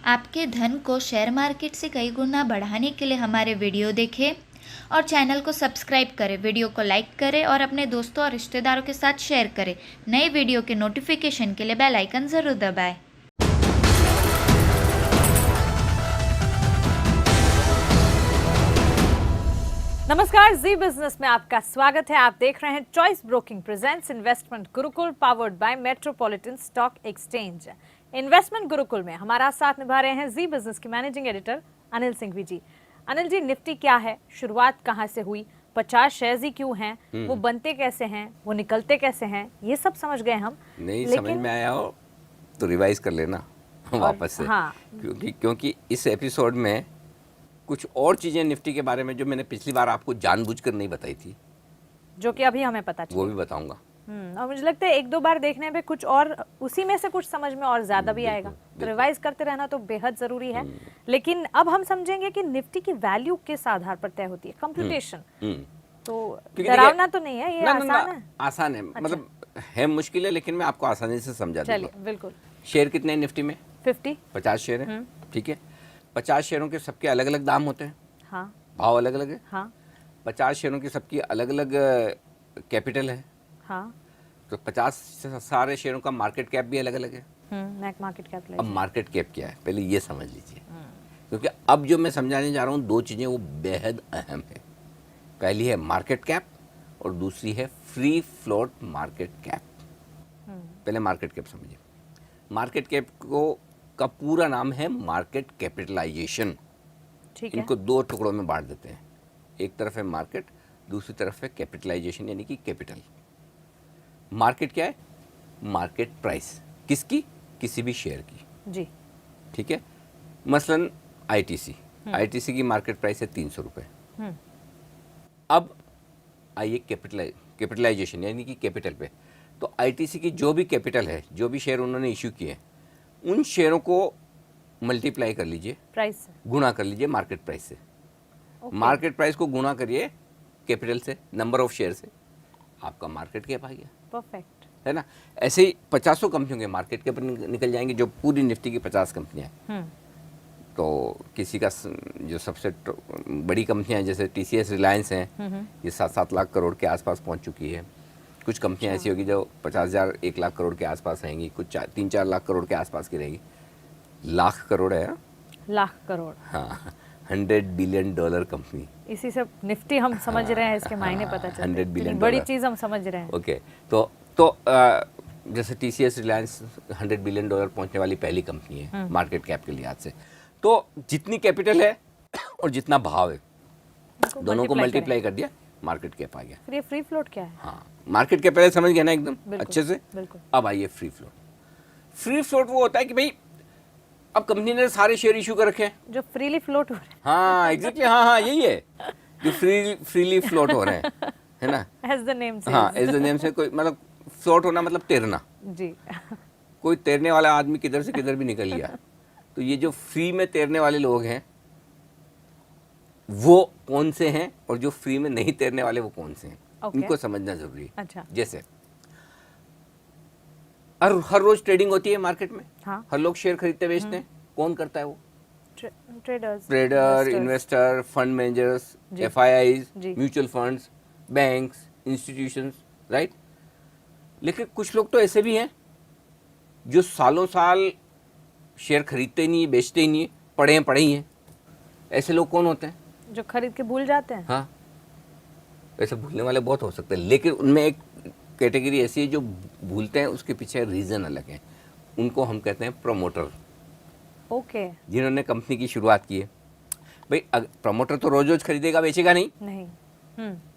आपके धन को शेयर मार्केट से कई गुना बढ़ाने के लिए हमारे वीडियो देखें और चैनल को सब्सक्राइब करें, वीडियो को लाइक करें और अपने दोस्तों और रिश्तेदारों के साथ शेयर करें। नए वीडियो के नोटिफिकेशन के लिए बेल आइकन ज़रूर दबाएं। नमस्कार, जी बिजनेस में आपका स्वागत है। आप देख रहे हैं choice broking presents investment Gurukul powered by metropolitan stock exchange. Investment Gurukul में हमारा साथ निभा रहे हैं जी बिजनेस के मैनेजिंग एडिटर अनिल सिंघवी जी। अनिल जी, निफ्टी क्या है, शुरुआत कहाँ से हुई, 50 शेयर्स ही क्यों हैं, वो बनते कैसे हैं, वो निकलते कैसे हैं, ये सब समझ गए हम। नहीं समझ में आया हो तो रिवाइज कर लेना वापस से। हाँ, क्योंकि इस एपिसोड में कुछ और चीज़ें निफ्टी के बारे में जो मैंने पिछली बार आपको जानबूझकर नहीं बताई थी, जो कि अभी हमें पता वो चला। भी बताऊंगा। और मुझे लगता है एक दो बार देखने पे कुछ और उसी में से कुछ समझ में और ज्यादा भी आएगा। तो रिवाइज करते रहना तो बेहद जरूरी है। लेकिन अब हम समझेंगे कि निफ्टी की वैल्यू किस आधार पर तय होती है, कंप्यूटेशन। तो डरावना तो नहीं है, ये आसान है। आसान है, मतलब है मुश्किल है, लेकिन मैं आपको आसानी से समझा दूंगा। चलिए, बिल्कुल। शेयर कितने हैं निफ्टी में? 50 शेयर है। ठीक है, 50 शेयरों के सबके अलग अलग दाम होते हैं। हाँ, भाव अलग अलग है। हाँ, 50 शेयरों की सबकी अलग अलग कैपिटल है। हाँ। तो 50 सारे शेयरों का मार्केट कैप भी अलग अलग है। मैक मार्केट कैप। अब मार्केट कैप क्या है पहले ये समझ लीजिए, क्योंकि अब जो मैं समझाने जा रहा हूँ दो चीज़ें वो बेहद अहम है। पहली है मार्केट कैप और दूसरी है फ्री फ्लोट मार्केट कैप। पहले मार्केट कैप समझिए। मार्केट कैप को का पूरा नाम है मार्केट कैपिटलाइजेशन। ठीक है। इनको दो टुकड़ों में बांट देते हैं, एक तरफ है मार्केट, दूसरी तरफ है कैपिटलाइजेशन यानी कि कैपिटल। मार्केट क्या है? मार्केट प्राइस किसकी? किसी भी शेयर की। जी। ठीक है, मसलन आईटीसी की मार्केट प्राइस है 300 रुपये। अब आइए कैपिटलाइजेशन यानी कि कैपिटल पे। तो आईटीसी की जो भी कैपिटल है, जो भी शेयर उन्होंने इश्यू किए हैं, उन शेयरों को मल्टीप्लाई कर लीजिए, प्राइस से गुणा कर लीजिए मार्केट प्राइस से। मार्केट प्राइस को गुणा करिए कैपिटल से, नंबर ऑफ शेयर से, आपका मार्केट कैप आ गया। परफेक्ट है ना? ऐसे ही 50 कंपनियों के मार्केट कैप निकल जाएंगे, जो पूरी निफ्टी की 50 कंपनियां हैं। तो किसी का जो सबसे बड़ी कंपनियां जैसे टीसीएस, रिलायंस हैं, ये 7-7 लाख करोड़ के आसपास पहुंच चुकी है। कुछ कंपनियां ऐसी होगी जो 50,000 1 लाख करोड़ के आसपास रहेंगी, कुछ 3-4 लाख करोड़ के आसपास की रहेगी। लाख करोड़ है, लाख करोड़। हाँ, $100 बिलियन कंपनी। इसी से निफ्टी हम समझ रहे हैं, इसके मायने पता चलते हैं। 100 बिलियन बड़ी चीज हम समझ रहे हैं। ओके, तो जैसे टीसीएस, रिलायंस 100 बिलियन पहुंचने वाली पहली कंपनी है मार्केट कैप के लिहाज से। तो जितनी कैपिटल है और जितना भाव है, दोनों को मल्टीप्लाई कर दिया, मार्केट कैप आ गया। फिर ये फ्री फ्लोट क्या है? हाँ, मार्केट कैप पहले समझ गया ना एकदम अच्छे से। बिल्कुल। अब आइए फ्री फ्लोट। फ्री फ्लोट वो होता है कि भाई अब कंपनी ने सारे शेयर इशू कर रखे हैं, जो फ्रीली फ्लोट हो रहे हैं। हाँ एग्जैक्टली, हाँ यही है जो फ्रीली फ्लोट हो रहे हैं, है ना? एज द नेम से। हाँ, एज द नेम से। कोई मतलब फ्लोट होना मतलब तैरना। जी। कोई तैरने वाला आदमी किधर से किधर भी निकल गया। तो ये जो फ्री में तैरने वाले लोग हैं वो कौन से हैं, और जो फ्री में नहीं तैरने वाले वो कौन से हैं, इनको समझना जरूरी है। अच्छा। जैसे हर रोज ट्रेडिंग होती है मार्केट में। हाँ। हर लोग शेयर खरीदते बेचते हैं। कौन करता है वो? Trader, investor, fund managers, FIIs, mutual funds, banks, institutions, right? लेकिन कुछ लोग तो ऐसे भी हैं जो सालों साल शेयर खरीदते ही नहीं, बेचते ही नहीं, पड़े ही हैं। ऐसे लोग कौन होते हैं? जो खरीद के भूल जाते हैं। हाँ, ऐसे भूलने वाले बहुत हो सकते हैं, लेकिन उनमें एक कैटेगरी ऐसी है जो भूलते हैं, उसके पीछे रीज़न अलग है। उनको हम कहते हैं प्रमोटर। ओके। जिन्होंने कंपनी की शुरुआत की है। भाई प्रमोटर तो रोज रोज खरीदेगा बेचेगा नहीं,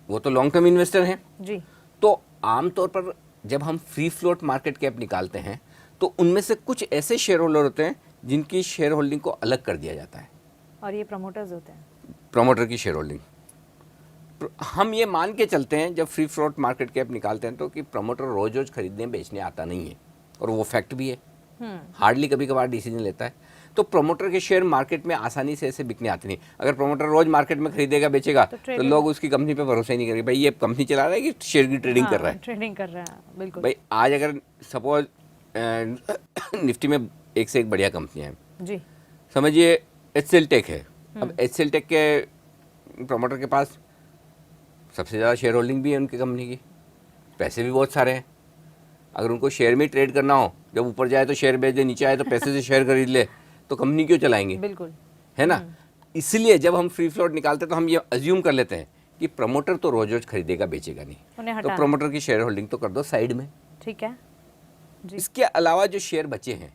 वो तो लॉन्ग टर्म इन्वेस्टर हैं। जी। तो आमतौर पर जब हम फ्री फ्लोट मार्केट कैप निकालते हैं तो उनमें से कुछ ऐसे शेयर होल्डर होते हैं जिनकी शेयर होल्डिंग को अलग कर दिया जाता है, और ये प्रमोटर्स होते हैं। प्रमोटर की शेयर होल्डिंग। हम ये मान के चलते हैं जब फ्री फ्लोट मार्केट कैप निकालते हैं तो कि प्रमोटर रोज रोज खरीदने बेचने आता नहीं है, और वो फैक्ट भी है। हार्डली कभी कभार डिसीजन लेता है। तो प्रमोटर के शेयर मार्केट में आसानी से ऐसे बिकने आते नहीं। अगर प्रमोटर रोज मार्केट में खरीदेगा बेचेगा तो लोग उसकी कंपनी पे भरोसा ही नहीं करेंगे। भाई ये कंपनी चला रहा है कि शेयर की ट्रेडिंग कर रहा है? ट्रेडिंग कर रहा है, बिल्कुल। भाई आज अगर सपोज निफ्टी में एक से एक बढ़िया कंपनियां हैं जी, समझिए HCL टेक है, अब HCL टेक के प्रमोटर के पास सबसे ज़्यादा शेयर होल्डिंग भी है उनकी कंपनी की, पैसे भी बहुत सारे हैं। अगर उनको शेयर में ट्रेड करना हो, जब ऊपर जाए तो शेयर बेच दे, नीचे आए तो पैसे से शेयर खरीद ले, तो कंपनी क्यों चलाएंगे? बिल्कुल, है ना। इसलिए जब हम फ्री फ्लोट निकालते हैं तो हम ये अज्यूम कर लेते हैं कि प्रमोटर तो रोज रोज खरीदेगा बेचेगा नहीं, उन्हें तो हटाना। प्रमोटर की शेयर होल्डिंग तो कर दो साइड में। ठीक है जी। इसके अलावा जो शेयर बचे हैं,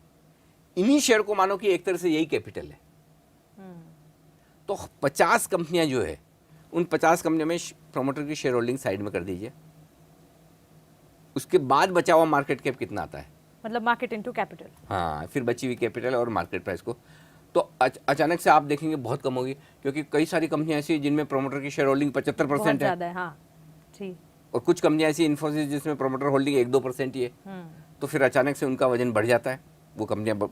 इन्हीं शेयर को मानो कि एक तरह से यही कैपिटल है। तो 50 कंपनियां जो है, उन 50 कंपनियों में प्रमोटर की शेयर होल्डिंग साइड में कर दीजिए। उसके बाद बचा हुआ मार्केट कैप कितना आता है, मतलब मार्केट इनटू कैपिटल। हाँ, फिर बची हुई कैपिटल और मार्केट प्राइस को तो अचानक से आप देखेंगे बहुत कम होगी, क्योंकि कई सारी कंपनियां ऐसी हैं जिनमें प्रमोटर की शेयर होल्डिंग 75% है, हाँ जी। और कुछ कंपनियां ऐसी इन्फोसिस जिसमें प्रमोटर होल्डिंग 1-2% ही है। तो फिर अचानक से उनका वजन बढ़ जाता है, वो कंपनियां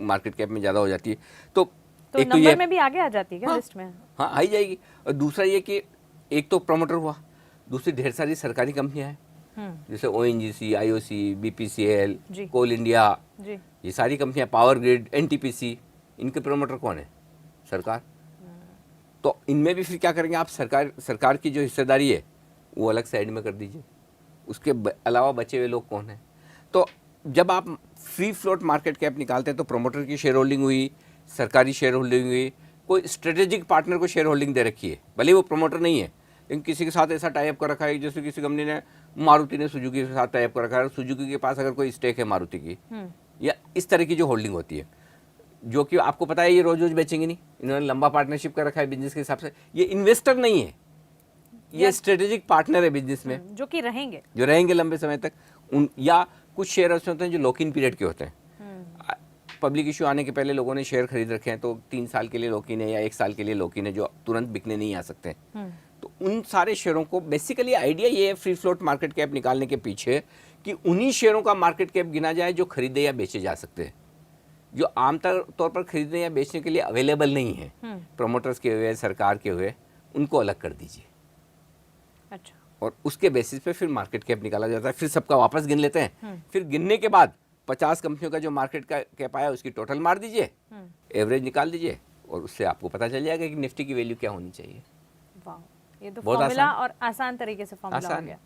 मार्केट कैप में ज़्यादा हो जाती है। तो एक नंबर तो ये में भी आगे आ जाती है क्या लिस्ट में? हाँ, आ ही जाएगी। और दूसरा ये कि एक तो प्रमोटर हुआ, दूसरी ढेर सारी सरकारी कंपनियां हैं जैसे ONGC, IOC, BPCL, जी। कोल इंडिया, जी। ये सारी कंपनियां, पावर ग्रिड, NTPC, इनके प्रमोटर कौन है? सरकार। तो इनमें भी फिर क्या करेंगे आप, सरकार की जो हिस्सेदारी है वो अलग साइड में कर दीजिए। उसके अलावा बचे हुए लोग कौन है? तो जब आप फ्री फ्लोट मार्केट कैप निकालते हैं तो प्रमोटर की शेयर होल्डिंग हुई, सरकारी शेयर होल्डिंग हुई, कोई स्ट्रेटेजिक पार्टनर को शेयर होल्डिंग दे रखी है, भले वो प्रमोटर नहीं है, लेकिन किसी के साथ ऐसा टाइप कर रखा है, जैसे किसी कंपनी ने, मारुति ने सुजुकी के साथ टाइप कर रखा है, सुजुकी के पास अगर कोई स्टेक है मारुति की, या इस तरह की जो होल्डिंग होती है, जो कि आपको पता है ये रोज रोज बेचेंगे नहीं, इन्होंने लंबा पार्टनरशिप कर रखा है बिजनेस के हिसाब से। ये इन्वेस्टर नहीं है, ये स्ट्रेटेजिक पार्टनर है बिजनेस में, जो कि रहेंगे लंबे समय तक। या कुछ शेयर ऐसे होते हैं जो लॉक इन पीरियड के होते हैं, पब्लिक इशू आने के पहले लोगों ने शेयर खरीद रखे हैं, तो 3 साल के लिए लॉक इन है या 1 साल के लिए लॉक इन है, जो तुरंत बिकने नहीं आ सकते। तो उन सारे शेयरों को बेसिकली आइडिया ये है फ्री फ्लोट मार्केट कैप निकालने के पीछे, कि उन्हीं शेयरों का मार्केट कैप गिना जाए जो खरीदे या बेचे जा सकते हैं, जो आमतौर पर खरीदने या बेचने के लिए अवेलेबल नहीं है, प्रमोटर्स के हुए, सरकार के हुए, उनको अलग कर दीजिए। अच्छा। और उसके बेसिस पे फिर मार्केट कैप निकाला जाता है, फिर सबका वापस गिन लेते हैं। फिर गिनने के बाद 50 कंपनियों का जो मार्केट का कैप आया उसकी टोटल मार दीजिए, एवरेज निकाल दीजिए, और उससे आपको पता चल जाएगा कि निफ्टी की वैल्यू क्या होनी चाहिए। वाह, ये तो बहुत फॉर्मूला आसान। और आसान तरीके से फॉर्मूला हो आसान गया।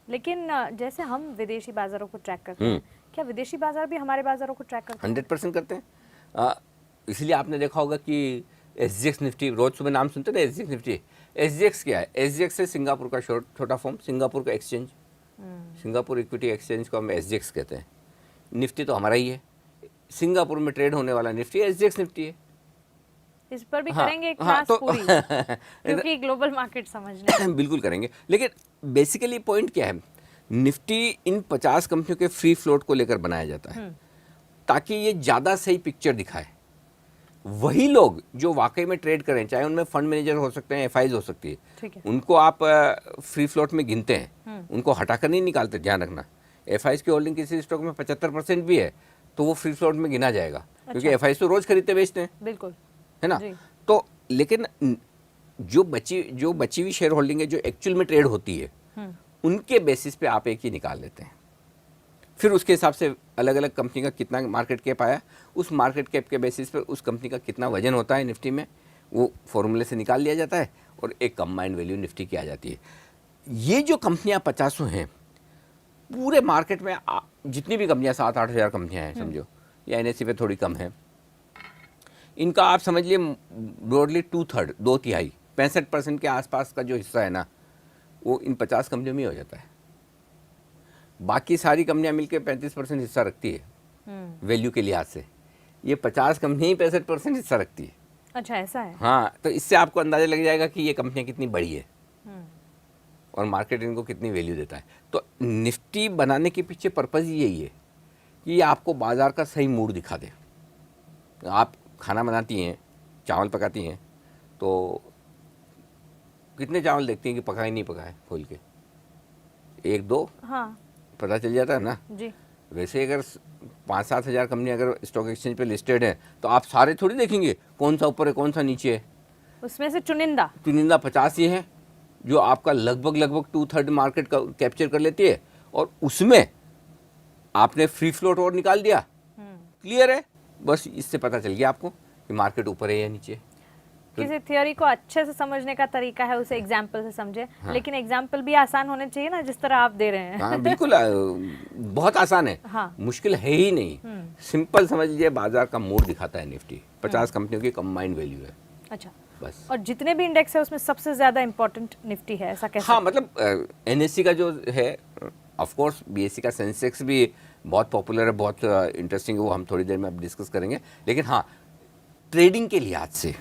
लेकिन जैसे हम विदेशी बाजारों को ट्रैक करते हैं, क्या विदेशी बाजार भी हमारे बाजारों को ट्रैक करते हैं? 100% करते हैं। इसलिए आपने देखा होगा कि SGX निफ्टी, रोज सुबह नाम सुनते हैं ना SGX निफ्टी। SGX क्या है? SGX है सिंगापुर का छोटा फॉर्म, सिंगापुर का एक्सचेंज, सिंगापुर इक्विटी एक्सचेंज को हम SGX कहते हैं। निफ्टी तो हमारा ही है, सिंगापुर में ट्रेड होने वाला निफ्टी SGX निफ्टी है। इस पर भी हाँ, करेंगे एक हाँ, क्लास तो पूरी, क्योंकि ग्लोबल मार्केट समझने बिल्कुल करेंगे। लेकिन बेसिकली पॉइंट क्या है, निफ्टी इन 50 कंपनियों के फ्री फ्लोट को लेकर बनाया जाता है ताकि ये ज़्यादा सही पिक्चर दिखाए। वही लोग जो वाकई में ट्रेड करें, चाहे उनमें फंड मैनेजर हो सकते हैं, FIs हो सकती है, ठीक है। उनको आप फ्री फ्लोट में गिनते हैं, उनको हटाकर नहीं निकालते। ध्यान रखना, FIs की होल्डिंग किसी स्टॉक में 75% भी है तो वो फ्री फ्लोट में गिना जाएगा, क्योंकि FIs तो रोज खरीदते बेचते हैं, बिल्कुल, है ना। जी। तो लेकिन जो बची हुई शेयर होल्डिंग है जो एक्चुअल में ट्रेड होती है, उनके बेसिस पे आप एक ही निकाल लेते हैं। फिर उसके हिसाब से अलग अलग कंपनी का कितना मार्केट कैप आया, उस मार्केट कैप के बेसिस पर उस कंपनी का कितना वजन होता है निफ्टी में, वो फॉर्मूले से निकाल लिया जाता है और एक कंबाइंड वैल्यू निफ्टी की आ जाती है। ये जो कंपनियां 50 हैं पूरे मार्केट में, जितनी भी कंपनियां 7-8 हज़ार कंपनियां हैं समझो, या NSE पे थोड़ी कम है, इनका आप समझ लिए ब्रॉडली 2/3, 2/3, 65% के आसपास का जो हिस्सा है ना, वो इन 50 कंपनियों में ही हो जाता है। बाकी सारी कंपनियां मिलकर 35% हिस्सा रखती है वैल्यू के लिहाज से, ये 50 कंपनियां ही 65% हिस्सा रखती है। अच्छा, ऐसा है। हाँ, तो इससे आपको अंदाजा लग जाएगा कि ये कंपनियां कितनी बड़ी है और मार्केट इनको कितनी वैल्यू देता है। तो निफ्टी बनाने के पीछे पर्पज़ यही है कि ये आपको बाजार का सही मूड दिखा दे। आप खाना बनाती हैं, चावल पकाती हैं, तो कितने चावल देखती हैं कि पका ही नहीं पका है, खोल के 1-2 हाँ पता चल जाता है ना जी। वैसे अगर 5-7 हज़ार कंपनियां अगर स्टॉक एक्सचेंज पे लिस्टेड हैं तो आप सारे थोड़ी देखेंगे कौन सा ऊपर है कौन सा नीचे है। उसमें से चुनिंदा 50 ही हैं जो आपका लगभग 2/3 मार्केट का कैप्चर कर लेती है, और उसमें आपने फ्री फ्लोट और निकाल दिया, क्लियर है। बस इससे पता चल गया आपको कि मार्केट ऊपर है या नीचे। किसी थ्योरी को अच्छे से समझने का तरीका है उसे एग्जाम्पल से समझे। हाँ। लेकिन एग्जाम्पल भी आसान होने चाहिए ना, जिस तरह आप दे रहे हैं। हाँ बिल्कुल, बहुत आसान है। हाँ। मुश्किल है ही नहीं। सिंपल समझ लीजिए, बाजार का मूड दिखाता है निफ्टी। 50 कंपनियों की कंबाइंड वैल्यू है अच्छा, बस। और जितने भी इंडेक्स है उसमें सबसे ज्यादा इंपॉर्टेंट निफ्टी है, ऐसा कैसे? हाँ मतलब एनएससी का जो है, ऑफ कोर्स बीएससी का सेंसेक्स भी बहुत पॉपुलर है, बहुत इंटरेस्टिंग है, वो हम थोड़ी देर में अब डिस्कस करेंगे। लेकिन हाँ, ट्रेडिंग के लिहाज से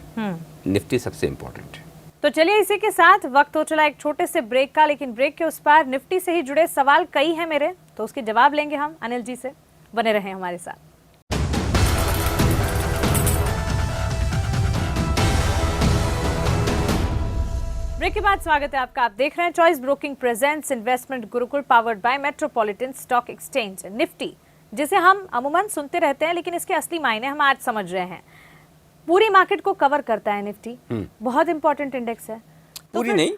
निफ्टी सबसे इंपॉर्टेंट है। तो चलिए, इसी के साथ वक्त हो चला एक छोटे से ब्रेक का, लेकिन ब्रेक के उस पार निफ्टी से ही जुड़े सवाल कई हैं मेरे, तो उसके जवाब लेंगे हम अनिल जी से। बने रहें हमारे साथ। ब्रेक के बाद स्वागत है आपका। आप देख रहे हैं choice broking presents investment Gurukul, powered by metropolitan stock exchange. Nifty, जिसे हम अमूमन सुनते रहते हैं, लेकिन इसके असली मायने हम आज समझ रहे हैं। पूरी मार्केट को कवर करता है निफ्टी, बहुत इंपॉर्टेंट इंडेक्स है। पूरी नहीं,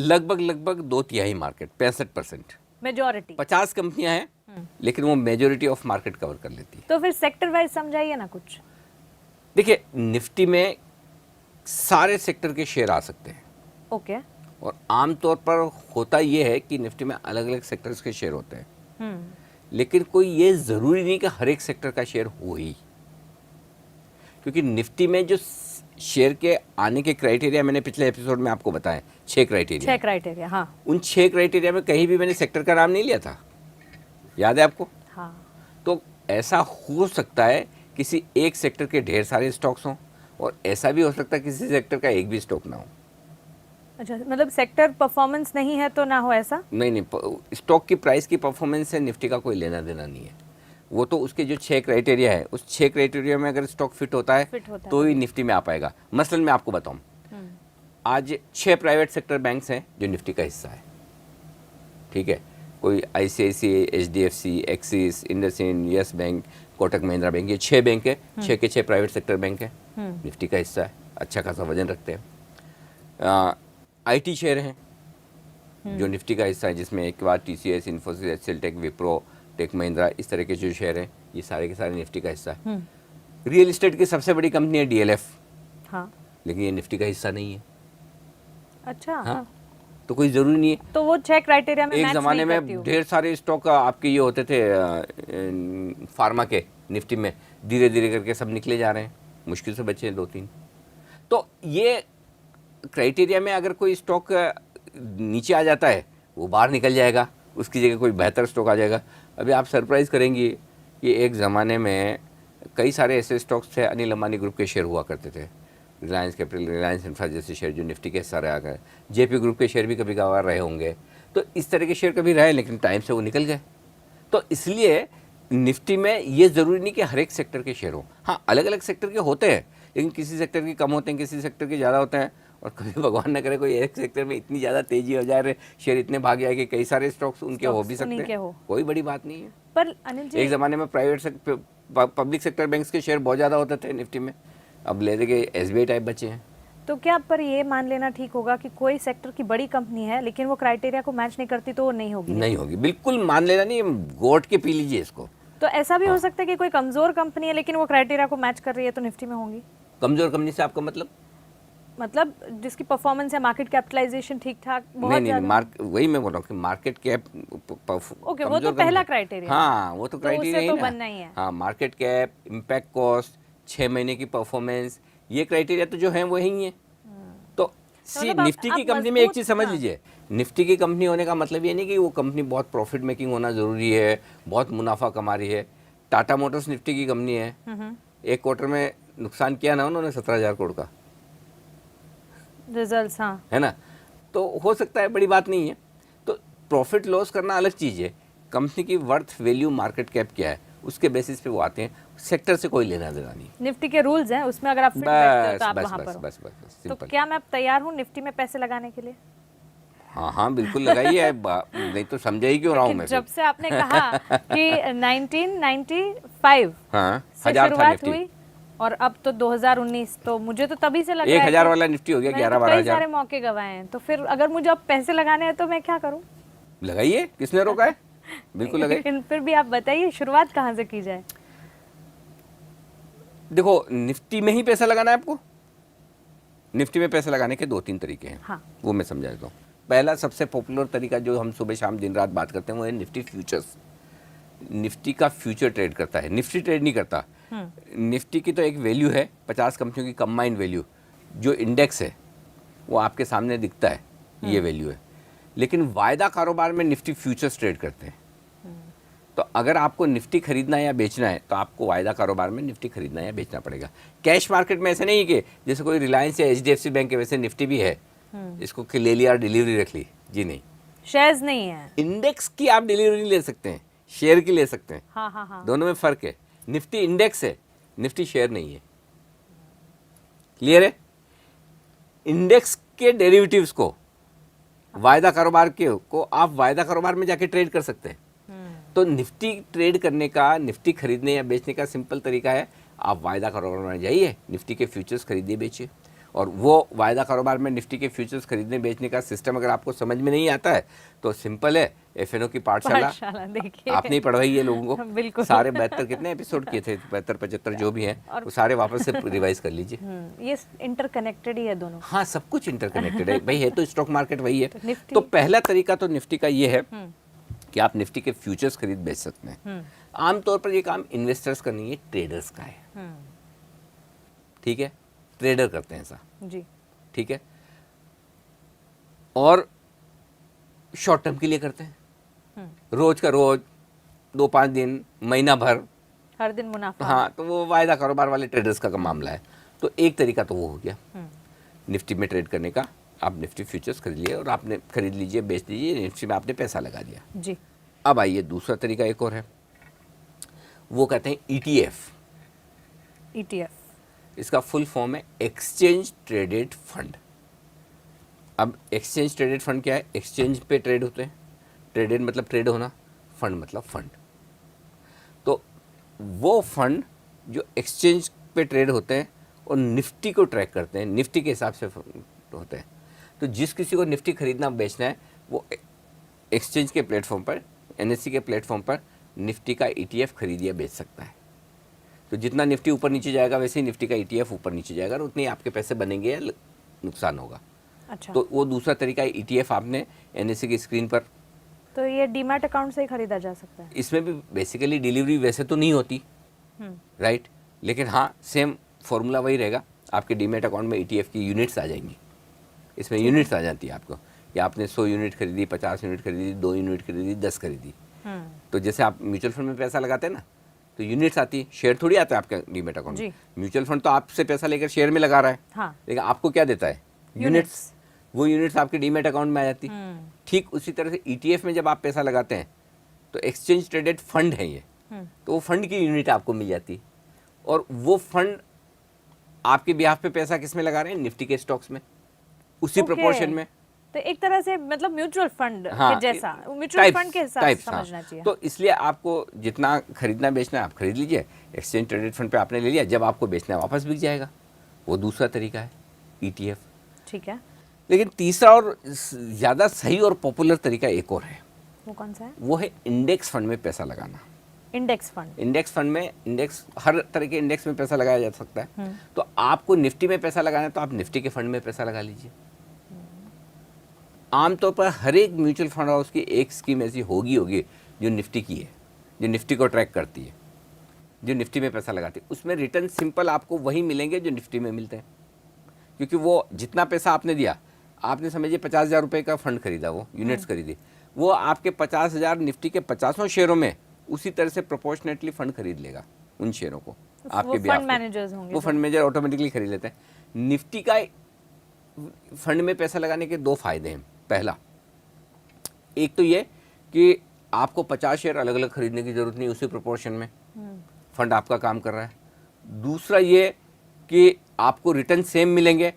लगभग 2/3 मार्केट, 65%। मेजॉरिटी 50 कंपनियां हैं, लेकिन वो मेजोरिटी ऑफ मार्केट कवर कर लेती है। तो फिर सेक्टर वाइज समझाइए ना कुछ। देखिए, निफ्टी में सारे सेक्टर के शेयर आ सकते हैं। ओके। और आमतौर पर होता ये है कि निफ्टी में अलग अलग सेक्टर्स के शेयर होते हैं, लेकिन कोई ये ज़रूरी नहीं कि हर एक सेक्टर का शेयर हो ही, क्योंकि निफ्टी में जो शेयर के आने के क्राइटेरिया मैंने पिछले एपिसोड में आपको बताया, 6 क्राइटेरिया। हाँ। उन 6 क्राइटेरिया में कहीं भी मैंने सेक्टर का नाम नहीं लिया था, याद है आपको? हाँ। तो ऐसा हो सकता है किसी एक सेक्टर के ढेर सारे स्टॉक्स हों, और ऐसा भी हो सकता है किसी सेक्टर का एक भी स्टॉक ना हो। अच्छा, मतलब सेक्टर परफॉर्मेंस नहीं है तो ना हो, ऐसा? नहीं, स्टॉक की प्राइस की परफॉर्मेंस से निफ्टी का कोई लेना देना नहीं है। वो तो उसके जो 6 क्राइटेरिया है, उस 6 क्राइटेरिया में अगर स्टॉक फिट होता है तो ही निफ्टी में आ पाएगा। मसलन मैं आपको बताऊं, आज 6 प्राइवेट सेक्टर बैंक्स हैं जो निफ्टी का हिस्सा है, ठीक है? कोई ICICI, HDFC, axis, IndusInd, yes bank, Kotak Mahindra bank, ये 6 बैंक है, 6 के 6 प्राइवेट सेक्टर बैंक है, निफ्टी का हिस्सा है, अच्छा खासा वजन रखते हैं। IT शेयर हैं जो निफ्टी का हिस्सा है, जिसमें एक बार TCS, Infosys, HCL tech, Wipro, tech Mahindra, इस तरह के जो शेयर हैं, ये सारे के सारे निफ्टी का हिस्सा है। रियल एस्टेट की सबसे बड़ी कंपनी है DLF, हाँ। लेकिन ये निफ्टी का हिस्सा नहीं है। अच्छा। हाँ, तो कोई जरूरी नहीं है। तो वो 6 क्राइटेरिया में एक मैच जमाने नहीं करती में होगी। ढेर सारे स्टॉक आपके ये होते थे फार्मा के, निफ्टी में धीरे धीरे करके सब निकले जा रहे हैं, मुश्किल से बचे हैं 2-3। तो ये क्राइटेरिया में अगर कोई स्टॉक नीचे आ जाता है, वो बाहर निकल जाएगा, उसकी जगह कोई बेहतर स्टॉक आ जाएगा। अभी आप सरप्राइज करेंगी कि एक ज़माने में कई सारे ऐसे स्टॉक्स थे, अनिल अंबानी ग्रुप के शेयर हुआ करते थे, रिलायंस कैपिटल, रिलायंस इंफ्रा जैसे शेयर जो निफ्टी के हिस्सा रहा गए, JP ग्रुप के शेयर भी कभी कभार रहे होंगे। तो इस तरह के शेयर कभी रहे, लेकिन टाइम से वो निकल गए। तो इसलिए निफ्टी में ये ज़रूरी नहीं कि हर एक सेक्टर के शेयर हो। हाँ, अलग अलग सेक्टर के होते हैं, लेकिन किसी सेक्टर के कम होते हैं, किसी सेक्टर के ज़्यादा होते हैं। और कभी भगवान न करे कोई एक सेक्टर में इतनी ज़्यादा तेजी हो जाए, शेयर इतने भाग जाए कि कई सारे स्टॉक्स उनके हो भी सकते हैं, कोई बड़ी बात नहीं है। पर अनिल जी, एक ज़माने में पब्लिक सेक्टर बैंक्स के शेयर बहुत ज़्यादा होते थे निफ्टी में, अब ले के SBI टाइप बचे हैं। तो क्या पर ये मान लेना ठीक होगा कि कोई सेक्टर की बड़ी कंपनी है लेकिन वो क्राइटेरिया को मैच नहीं करती तो वो नहीं होगी? नहीं होगी, बिल्कुल मान लेना नहीं, गोट के पी लीजिए इसको। तो ऐसा भी हो सकता है कि कोई कमजोर कंपनी है लेकिन वो क्राइटेरिया को मैच कर रही है तो निफ्टी में होंगी? कमजोर कंपनी से आपका मतलब जिसकी परफॉर्मेंस है, मार्केट कैपिटलाइजेशन ठीक ठाक, बहुत नहीं, वही मैं बोल रहा हूँ कि मार्केट कैप। ओके, वो तो पहला क्राइटेरिया। हाँ, वो तो क्राइटेरिया ही तो ना। बनना ही है। हाँ, मार्केट कैप, इम्पैक्ट कॉस्ट, 6 महीने की परफॉर्मेंस, ये क्राइटेरिया तो जो है वो ही है। तो निफ्टी की कंपनी में एक चीज समझ लीजिए, निफ्टी की कंपनी होने का मतलब ये नहीं कि वो कंपनी बहुत प्रॉफिट मेकिंग होना जरूरी है, बहुत मुनाफा कमा रही है। टाटा मोटर्स निफ्टी की कंपनी है, एक क्वार्टर में नुकसान किया ना उन्होंने 17,000 करोड़ का रिजल्ट्स, हाँ, है ना। तो हो सकता है, बड़ी बात नहीं है। तो प्रॉफिट लॉस करना अलग चीज़ है, कंपनी की वर्थ वैल्यू मार्केट कैप क्या है उसके बेसिस पे वो आते हैं, सेक्टर से कोई लेना देना नहीं। निफ्टी के रूल्स हैं, उसमें अगर आप फिट बैठते हो तो आप वहां पर हो। बस तो क्या मैं तैयार हूँ निफ्टी में पैसे लगाने के लिए? हाँ, बिल्कुल लगाइए। नहीं तो समझा ही क्यों रहा हूँ मैं। जब से आपने कहा कि 1995 से शुरुआत हुई और अब तो 2019, तो मुझे तो तभी से लग रहा है 1,000 वाला निफ्टी हो गया, 11-12 हजार। सारे मौके गवाए हैं, तो फिर अगर मुझे अब पैसे लगाने हैं तो मैं क्या करूं? लगाइए, किसने रोका है, बिल्कुल लगाइए। लेकिन फिर भी आप बताइए शुरुआत कहाँ से की जाए? देखो, निफ्टी में ही पैसा लगाना है आपको। निफ्टी में पैसा लगाने के 2-3 तरीके हैं। हाँ। वो मैं समझा देता हूँ। पहला सबसे पॉपुलर तरीका जो हम सुबह शाम दिन रात बात करते हैं वो है निफ्टी फ्यूचर्स। निफ्टी का फ्यूचर ट्रेड करता है, निफ्टी ट्रेड नहीं करता। निफ्टी की तो एक वैल्यू है 50 कंपनियों की कंबाइंड वैल्यू, जो इंडेक्स है वो आपके सामने दिखता है, ये वैल्यू है। लेकिन वायदा कारोबार में निफ्टी फ्यूचर्स ट्रेड करते हैं। तो अगर आपको निफ्टी खरीदना या बेचना है तो आपको वायदा कारोबार में निफ्टी खरीदना या बेचना पड़ेगा। कैश मार्केट में ऐसे नहीं है कि जैसे कोई रिलायंस या HDFC बैंक के वैसे निफ्टी भी है, इसको कि ले लिया और डिलीवरी रख ली, जी नहीं। शेयर्स नहीं है। इंडेक्स की आप डिलीवरी नहीं ले सकते हैं, शेयर की ले सकते हैं। हाँ हाँ हाँ। दोनों में फर्क है। निफ्टी इंडेक्स है, निफ्टी शेयर नहीं है। क्लियर है? इंडेक्स के डेरिवेटिव्स को, वायदा कारोबार के को आप वायदा कारोबार में जाके ट्रेड कर सकते हैं। तो निफ्टी ट्रेड करने का, निफ्टी खरीदने या बेचने का सिंपल तरीका है, आप वायदा कारोबार में जाइए, निफ्टी के फ्यूचर्स खरीदिए बेचिए। और वो वायदा कारोबार में निफ्टी के फ्यूचर्स खरीदने बेचने का सिस्टम अगर आपको समझ में नहीं आता है तो सिंपल है, FNO की पाठशाला देखिए, आपने ही पढ़वाई है लोगों को। बिल्कुल। सारे 72 कितने एपिसोड किए थे, 72-75 जो भी हैं, वो सारे वापस से रिवाइज कर लीजिए। ये इंटरकनेक्टेड ही है दोनों। हाँ, सब कुछ इंटरकनेक्टेड है भाई, है तो स्टॉक मार्केट वही है। निफ्टी- तो पहला तरीका तो निफ्टी का ये है कि आप निफ्टी के फ्यूचर्स खरीद बेच सकते हैं। आमतौर पर ये काम इन्वेस्टर्स का नहीं है, ट्रेडर्स का है। ठीक है, ट्रेडर करते हैं ऐसा। जी। ठीक है, और शॉर्ट टर्म के लिए करते हैं, रोज का रोज, 2-5 दिन, महीना भर, हर दिन मुनाफा। हाँ, तो वो वायदा कारोबार वाले ट्रेडर्स का मामला है। तो एक तरीका तो वो हो गया निफ्टी में ट्रेड करने का। आप निफ्टी फ्यूचर्स खरीद लिए और आपने खरीद लीजिए, बेच लीजिए, निफ्टी में आपने पैसा लगा दिया। जी। अब आइए दूसरा तरीका एक और है, वो कहते हैं ETF। ETF। इसका फुल फॉर्म है एक्सचेंज ट्रेडेड फंड। अब एक्सचेंज ट्रेडेड फंड क्या है? एक्सचेंज पे ट्रेड होते हैं, ट्रेडेड मतलब ट्रेड होना, फंड मतलब फंड। तो वो फंड जो एक्सचेंज पे ट्रेड होते हैं और निफ्टी को ट्रैक करते हैं, निफ्टी के हिसाब से होते हैं। तो जिस किसी को निफ्टी खरीदना बेचना है वो एक्सचेंज के प्लेटफॉर्म पर, NSE के प्लेटफॉर्म पर निफ्टी का ETF खरीद या बेच सकता है। तो जितना निफ्टी ऊपर नीचे जाएगा वैसे ही निफ्टी का ETF ऊपर नीचे जाएगा और उतने ही आपके पैसे बनेंगे या नुकसान होगा। अच्छा। तो वो दूसरा तरीका है, ETF आपने NSE की स्क्रीन पर। तो ये डीमैट अकाउंट से ही खरीदा जा सकता है? इसमें भी बेसिकली डिलीवरी वैसे तो नहीं होती, राइट, लेकिन हाँ सेम फॉर्मूला वही रहेगा। आपके डीमैट अकाउंट में ETF की यूनिट्स आ जाएंगी, इसमें यूनिट्स आ जाती है आपको, कि आपने 100 यूनिट खरीदी, 50 यूनिट खरीदी, 2 यूनिट खरीदी, 10 खरीदी। तो जैसे आप म्यूचुअल फंड में पैसा लगाते हैं ना, तो यूनिट्स आती है, शेयर थोड़ी आता है आपके डीमैट अकाउंट में। म्यूचुअल फंड तो आपसे पैसा लेकर शेयर में लगा रहा है, हाँ। लेकिन आपको क्या देता है? यूनिट्स। वो यूनिट्स आपके डीमैट अकाउंट में आ जाती। ठीक उसी तरह से ETF में जब आप पैसा लगाते हैं तो एक्सचेंज ट्रेडेड फंड है ये, तो वो फंड की यूनिट आपको मिल जाती, और वो फंड आपके बिहाफ पे पैसा किस में लगा रहे हैं? निफ्टी के स्टॉक्स में, उसी प्रोपोर्शन में। तो एक तरह से मतलब म्यूचुअल फंड हाँ, के जैसा, म्यूचुअल फंड के हिसाब से समझना चाहिए। तो इसलिए आपको जितना खरीदना बेचना है आप खरीद लीजिए, एक्सचेंज ट्रेडेड फंड पे आपने ले लिया, जब आपको बेचना है वापस बिक जाएगा। वो दूसरा तरीका है ETF। ठीक है। लेकिन तीसरा और ज़्यादा सही और पॉपुलर तरीका एक और है। वो कौन सा है? वो है इंडेक्स फंड में पैसा लगाना। Index fund. इंडेक्स फंड में, इंडेक्स हर तरह के इंडेक्स में पैसा लगाया जा सकता है। तो आपको निफ्टी में पैसा लगाना है तो आप निफ्टी के फंड में पैसा लगा लीजिए। आमतौर पर हर एक म्यूचुअल फंड हाउस की एक स्कीम ऐसी होगी जो निफ्टी की है, जो निफ्टी को ट्रैक करती है, जो निफ्टी में पैसा लगाती है। उसमें रिटर्न सिंपल आपको वही मिलेंगे जो निफ्टी में मिलते हैं, क्योंकि वो जितना पैसा आपने दिया, आपने समझिए 50,000 रुपये का फंड खरीदा, वो यूनिट्स खरीदी, वो आपके 50,000 निफ्टी के 50 शेयरों में उसी तरह से प्रोपोर्शनेटली फंड खरीद लेगा उन शेयरों को। आपके फंड मैनेजर्स होंगे, वो फंड मैनेजर ऑटोमेटिकली खरीद लेते हैं। निफ्टी का फंड में पैसा लगाने के 2 फायदे हैं। पहला, एक तो ये कि आपको 50 शेयर अलग अलग खरीदने की जरूरत नहीं, उसी प्रोपोर्शन में फंड आपका काम कर रहा है। दूसरा ये कि आपको रिटर्न सेम मिलेंगे,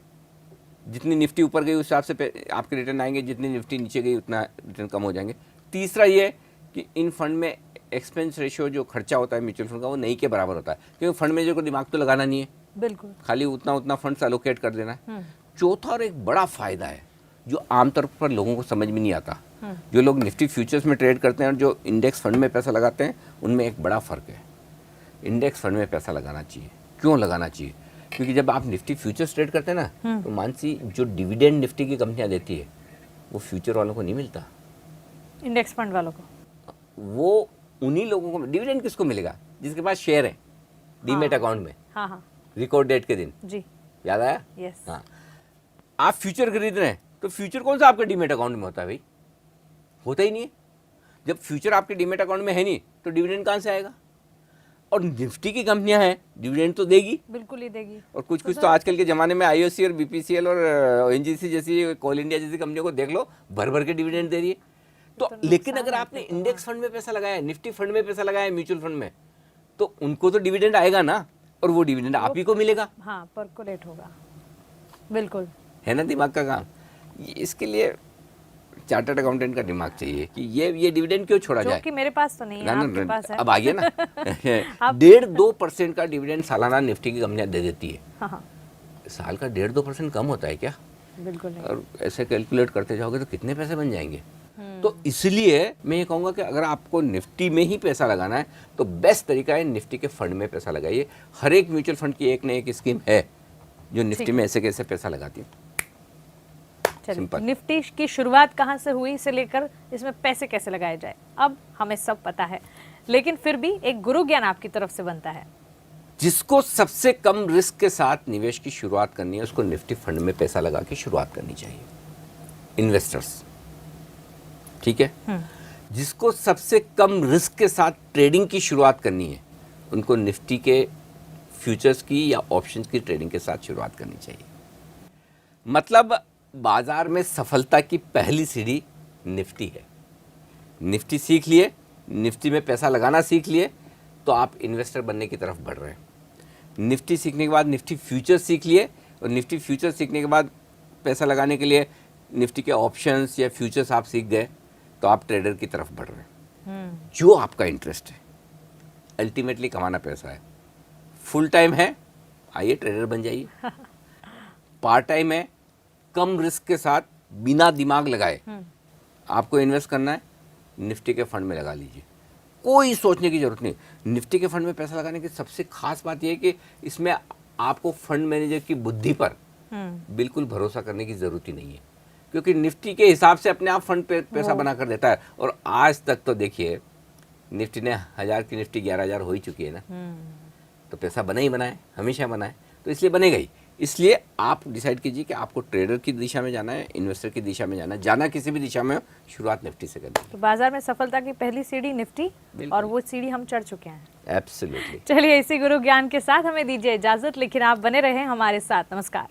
जितनी निफ्टी ऊपर गई उस हिसाब से आपके रिटर्न आएंगे, जितनी निफ्टी नीचे गई उतना रिटर्न कम हो जाएंगे। तीसरा ये कि इन फंड में एक्सपेंस रेशियो जो खर्चा होता है म्यूचुअल फंड का, वो नहीं के बराबर होता है, क्योंकि फंड मैनेजर को दिमाग तो लगाना नहीं है, बिल्कुल, खाली उतना फंड्स एलोकेट कर देना है। चौथा और एक बड़ा फायदा है जो आमतौर पर लोगों को समझ में नहीं आता, जो लोग निफ्टी फ्यूचर्स में ट्रेड करते हैं और जो इंडेक्स फंड में पैसा लगाते हैं, उनमें एक बड़ा फ़र्क है। इंडेक्स फंड में पैसा लगाना चाहिए क्यों लगाना चाहिए? क्योंकि जब आप निफ्टी फ्यूचर्स ट्रेड करते हैं ना, तो मानसी जो डिविडेंड निफ्टी की कंपनियां देती है वो फ्यूचर वालों को नहीं मिलता, इंडेक्स फंड वालों को। वो उन्हीं लोगों को डिविडेंड किसको मिलेगा? जिसके पास शेयर है डीमेट अकाउंट में, हाँ हाँ रिकॉर्ड डेट के दिन। जी, याद आया? यस। हाँ, आप फ्यूचर खरीद रहे हैं तो फ्यूचर कौन सा आपके डीमेट अकाउंट में होता है भाई? होता ही नहीं है। जब फ्यूचर आपके डीमेट अकाउंट में है नहीं तो डिविडेंड कहाँ से आएगा? और निफ्टी की कंपनियां हैं, डिविडेंड तो देगी, बिल्कुल ही देगी। और कुछ कुछ तो आजकल के ज़माने में आईओसी और बीपीसीएल और ओएनजीसी जैसी, कोल इंडिया जैसी कंपनियों को देख लो, भर भर के डिविडेंड दे रही है। तो लेकिन अगर आपने इंडेक्स फंड में पैसा लगाया है, निफ्टी फंड में पैसा लगाया है, म्यूचुअल फंड में, तो उनको तो डिविडेंड आएगा ना, और वो डिविडेंड आप ही को मिलेगा। हाँ, परकोलेट होगा, बिल्कुल है ना दिमाग का काम। इसके लिए चार्टर्ड अकाउंटेंट का दिमाग चाहिए कि ये डिविडेंड क्यों छोड़ा जो जाए। कि मेरे पास तो नहीं है, आपके पास है। अब आ गया ना 1.5-2% का डिविडेंड सालाना निफ्टी की कंपनियां दे देती है। हाँ, साल का 1.5-2% कम होता है क्या? बिल्कुल नहीं। और ऐसे कैलकुलेट करते जाओगे तो कितने पैसे बन जाएंगे। तो इसलिए मैं ये कहूँगा कि अगर आपको निफ्टी में ही पैसा लगाना है तो बेस्ट तरीका है निफ्टी के फंड में पैसा लगाइए। हर एक म्यूचुअल फंड की एक न एक स्कीम है जो निफ्टी में ऐसे कैसे पैसा लगाती है। चलिए, निफ्टी की शुरुआत कहाँ से हुई से लेकर इसमें पैसे कैसे लगाए जाए, अब हमें सब पता है, लेकिन फिर भी एक गुरु ज्ञान आपकी तरफ से बनता है। जिसको सबसे कम रिस्क के साथ निवेश की शुरुआत करनी है उसको निफ्टी फंड में पैसा लगा के शुरुआत करनी चाहिए। इन्वेस्टर्स, ठीक है। जिसको सबसे कम रिस्क के साथ ट्रेडिंग की शुरुआत करनी है उनको निफ्टी के फ्यूचर्स की या ऑप्शंस की ट्रेडिंग के साथ शुरुआत करनी चाहिए। मतलब बाजार में सफलता की पहली सीढ़ी निफ्टी है। निफ्टी सीख लिए, निफ्टी में पैसा लगाना सीख लिए, तो आप इन्वेस्टर बनने की तरफ बढ़ रहे हैं। निफ्टी सीखने के बाद निफ्टी फ्यूचर सीख लिए, और निफ्टी फ्यूचर सीखने के बाद पैसा लगाने के लिए निफ्टी के ऑप्शंस या फ्यूचर्स आप सीख गए, तो आप ट्रेडर की तरफ बढ़ रहे हैं। जो आपका इंटरेस्ट है, अल्टीमेटली कमाना पैसा है। फुल टाइम है, आइए ट्रेडर बन जाइए। पार्ट टाइम है, कम रिस्क के साथ बिना दिमाग लगाए आपको इन्वेस्ट करना है, निफ्टी के फंड में लगा लीजिए। कोई सोचने की जरूरत नहीं। निफ्टी के फंड में पैसा लगाने की सबसे खास बात यह है कि इसमें आपको फंड मैनेजर की बुद्धि पर बिल्कुल भरोसा करने की जरूरत ही नहीं है, क्योंकि निफ्टी के हिसाब से अपने आप फंड पे पैसा बना कर देता है। और आज तक तो देखिए निफ्टी ने 1000 की निफ्टी 11,000 हो ही चुकी है ना, तो पैसा बना ही बना है, हमेशा बना है, तो इसलिए बनेगा ही। इसलिए आप डिसाइड कीजिए कि आपको ट्रेडर की दिशा में जाना है, इन्वेस्टर की दिशा में जाना है, जाना किसी भी दिशा में हो, शुरुआत निफ्टी से करनी है। तो बाजार में सफलता की पहली सीढ़ी निफ्टी, और वो सीढ़ी हम चढ़ चुके हैं। एब्सोल्युटली। चलिए, इसी गुरु ज्ञान के साथ हमें दीजिए इजाजत, लेकिन आप बने रहें हमारे साथ। नमस्कार।